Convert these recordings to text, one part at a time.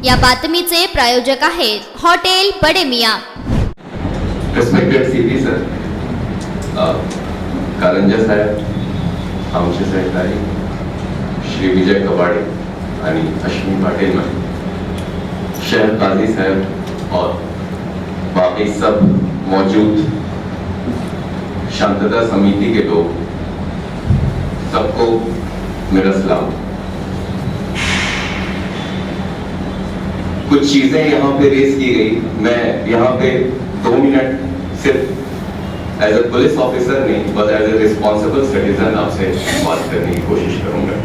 या बातमीचे प्रायोजक आहेत हॉटेल बडे मियां. रिस्पेक्टेड सीपी सर, कारंजा साहेब, आमचे सहकारी श्री विजय कबाडे आणि अश्विनी पाटिल मैम, शहर काजी साहब और बाकी सब मौजूद शांतता समिति के लोग, सबको मेरा सलाम. कुछ चीजें यहाँ पे रेस की गई, मैं यहाँ पे 2 मिनट सिर्फ एज ए पुलिस ऑफिसर नहीं but as a responsible citizen आपसे बात करने की कोशिश करूंगा.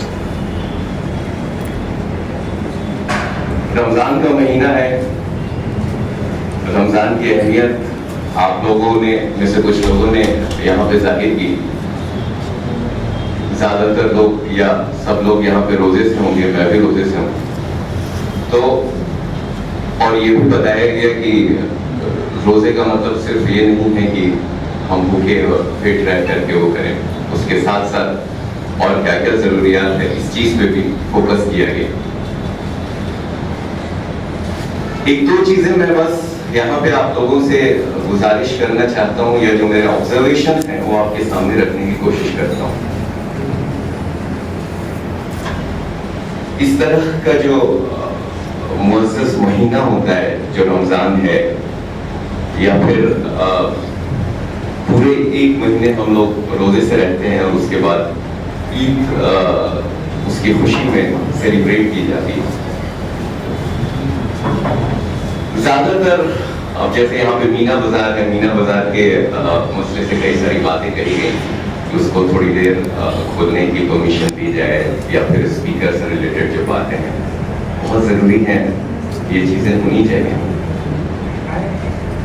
रमजान का महीना है. रमजान की अहमियत आप लोगों ने में से कुछ लोगों ने यहाँ पे जाहिर की. ज्यादातर लोग या सब लोग यहाँ पे रोजे से होंगे, मैं भी रोजे से हूँ. तो और ये भी बताया गया कि रोजे का मतलब सिर्फ ये नहीं है कि हम भूखे और फिट रह करके वो करें, उसके साथ साथ और क्या क्या जरूरियात है इस चीज पे भी फोकस किया गया. 1-2 चीजें मैं बस यहाँ पे आप लोगों से गुजारिश करना चाहता हूँ, या जो मेरे ऑब्जर्वेशन है वो आपके सामने रखने की कोशिश करता हूँ. इस तरह का जो मुअज़्ज़ज़ महीना होता है जो रमजान है, या फिर पूरे 1 महीने हम लोग रोजे से रहते हैं और उसके बाद ईद उसकी खुशी में सेलिब्रेट की जाती है. ज्यादातर अब जैसे यहाँ पे मीना बाजार है, मीना बाजार के मसले से कई सारी बातें कही गई कि उसको थोड़ी देर खोलने की परमिशन दी जाए, या फिर स्पीकर से रिलेटेड जो बातें हैं बहुत जरूरी है, ये चीजें होनी चाहिए.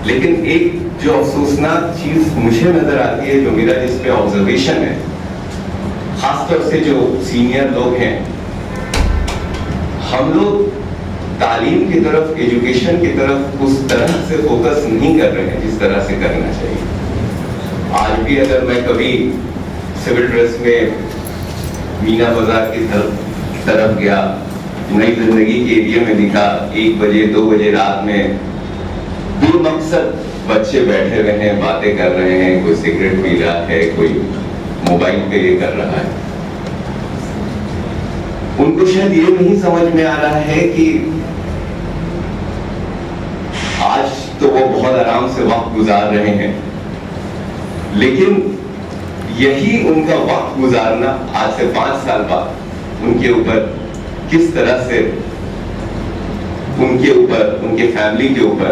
लेकिन एक जो अफसोसनाक चीज मुझे नजर आती है, जो मेरा जिस पे ऑब्जर्वेशन है, खासतौर से जो सीनियर लोग हैं, हम लोग तालीम की तरफ, एजुकेशन की तरफ उस तरह से फोकस नहीं कर रहे हैं जिस तरह से करना चाहिए. आज भी अगर मैं कभी सिविल ड्रेस में मीना बाजार की तरफ गया, नई जिंदगी के एरिया में दिखा, 1 बजे 2 बजे रात में बेमकसद बच्चे बैठे हुए हैं, बातें कर रहे हैं, कोई सिगरेट पी रहा है, कोई मोबाइल पे ये कर रहा है. उनको शायद ये नहीं समझ में आ रहा है कि आज तो वो बहुत आराम से वक्त गुजार रहे हैं, लेकिन यही उनका वक्त गुजारना आज से 5 साल बाद उनके ऊपर किस तरह से उनके ऊपर, उनके फैमिली के ऊपर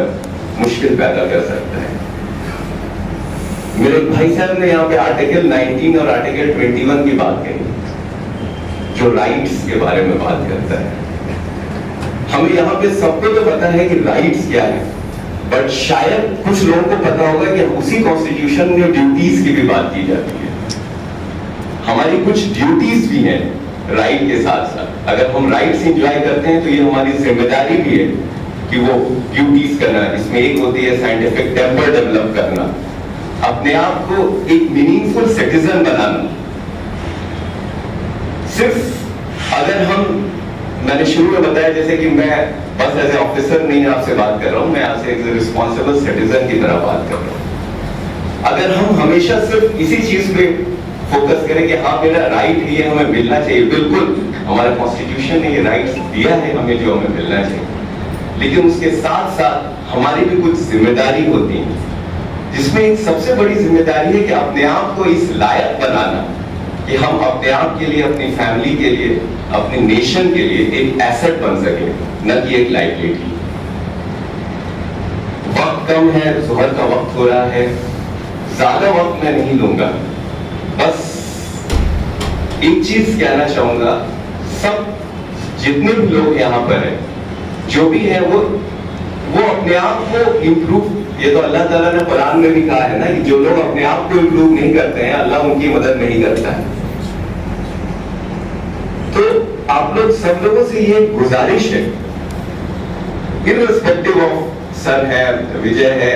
मुश्किल पैदा कर सकता है. मेरे भाई साहब ने यहाँ पे आर्टिकल 19 और आर्टिकल 21 की बात कही, जो राइट्स के बारे में बात करता है. हमें यहाँ पे सबको तो पता है कि राइट्स क्या है, बट शायद कुछ लोगों को पता होगा कि उसी कॉन्स्टिट्यूशन में ड्यूटीज की भी बात की जाती है. हमारी कुछ ड्यूटीज भी हैं राइट के साथ साथ. अगर हम राइट्स एंजॉय करते हैं तो ये हमारी जिम्मेदारी भी है कि वो ड्यूटीज करना. इसमें एक होती है साइंटिफिक टेम्पर डेवलप करना, अपने आप को एक मीनिंगफुल सिटीजन बनाना. सिर्फ अगर मैंने शुरू में बताया जैसे कि मैं बस एज ए ऑफिसर नहीं आपसे बात कर रहा हूं, मैं आपसे एज ए रिस्पॉन्सिबल सिटीजन की तरह बात कर रहा हूं. अगर हम हमेशा सिर्फ इसी चीज पे फोकस करें कि हाँ मेरा राइट है, ये हमें मिलना चाहिए, बिल्कुल हमारा कॉन्स्टिट्यूशन ने ये राइट्स दिया है हमें जो हमें मिलना चाहिए, लेकिन उसके साथ साथ हमारी भी कुछ जिम्मेदारी होती है, जिसमें एक सबसे बड़ी जिम्मेदारी है कि अपने आप को इस लायक बनाना कि हम अपने आप के लिए, अपनी फैमिली के लिए, अपने नेशन के लिए एक एसेट बन सके, न कि एक लाइबिलिटी. वक्त कम है, ज़ोहर का वक्त हो रहा है, ज्यादा वक्त मैं नहीं लूंगा. बस एक चीज कहना चाहूंगा, सब जितने भी लोग यहाँ पर हैं, जो भी है वो अपने आप को इम्प्रूव, ये तो अल्लाह ताला ने कुरान में भी कहा है ना कि जो लोग अपने आप को इम्प्रूव नहीं करते हैं अल्लाह उनकी मदद नहीं करता है. तो आप लोग सब लोगों से ये गुजारिश है, इररिस्पेक्टिव ऑफ सर है, विजय है,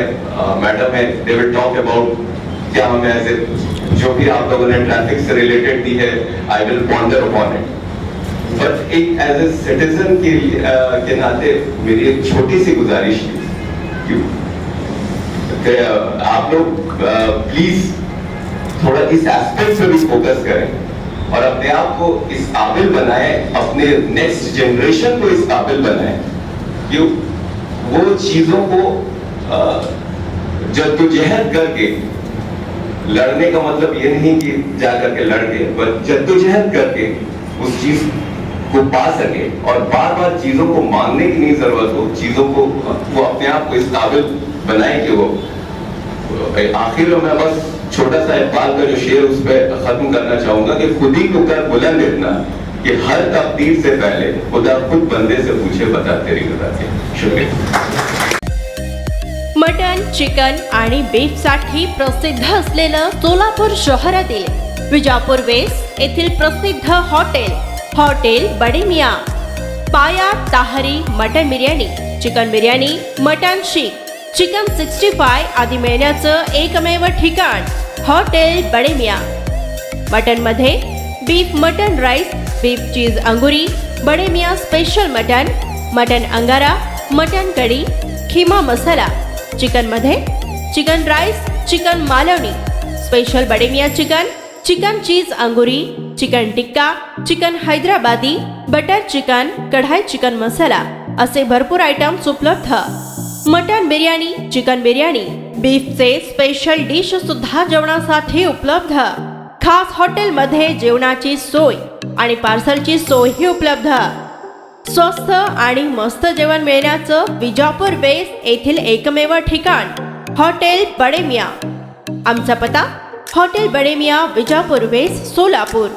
मैडम है, दे विल टॉक अबाउट क्या हमें ऐसे जो भी आप लोगों ने ट्रैफिक से रिलेटेड दी है, I will ponder upon it. But एक एज ए सिटीजन के नाते मेरी एक छोटी सी गुजारिश थी कि आप लोग प्लीज थोड़ा इस एस्पेक्ट पे भी फोकस करें और अपने आप को इस काबिल बनाएं, अपने नेक्स्ट जनरेशन को इस काबिल बनाएं कि वो चीजों को जद्दोजहद करके, लड़ने का मतलब ये नहीं कि जा करके लड़ के, पर जद्दोजहद करके उस चीज को पा सके और बार बार चीजों को मांगने की नहीं जरूरत हो, चीजों को वो अपने आप को इस काबिल बनाए कि वो आखिर में मैं बस छोटा सा इकबाल का जो शेर उस पर खत्म करना चाहूंगा कि खुद ही को कर बुलंद इतना कि हर तकदीर से पहले खुदा खुद बंदे से पूछे बता तेरी रजा क्या। शुक्रिया। मटन, चिकन आणि बीफसाठी प्रसिद्ध असलेलं सोलापूर शहरातील विजापूर वेस्ट येथील प्रसिद्ध hotel Bade Miyan, paya tahri mutton biryani, chicken biryani, mutton seekh, chicken 65 आदी मिळण्याचं एकमेव ठिकाण हॉटेल बडे मियाँ। मटनमध्ये beef mutton rice, beef cheese angoori, Bade Miyan special mutton, mutton angara, mutton kadhi, keema masala. चिकनमध्ये chicken rice, chicken Malvani, special Bade Miyan chicken, chicken cheese angoori, chicken tikka, chicken Hyderabadi, butter chicken, kadai chicken masala असे भरपूर आयटम्स उपलब्ध। मटन बिर्याणी, चिकन बिर्याणी, बीफचे स्पेशल डिश सुद्धा जेवणासाठी उपलब्ध। खास हॉटेलमध्ये जेवणाची सोय आणि पार्सलची सोयही उपलब्ध। स्वस्त आणि मस्त जेवण मिळण्याचं विजापूर वेस्ट येथील एकमेव ठिकाण हॉटेल बडे मियाँ। आमचा पत्ता हॉटेल बडे मियाँ, विजापूर वेस्ट, सोलापूर।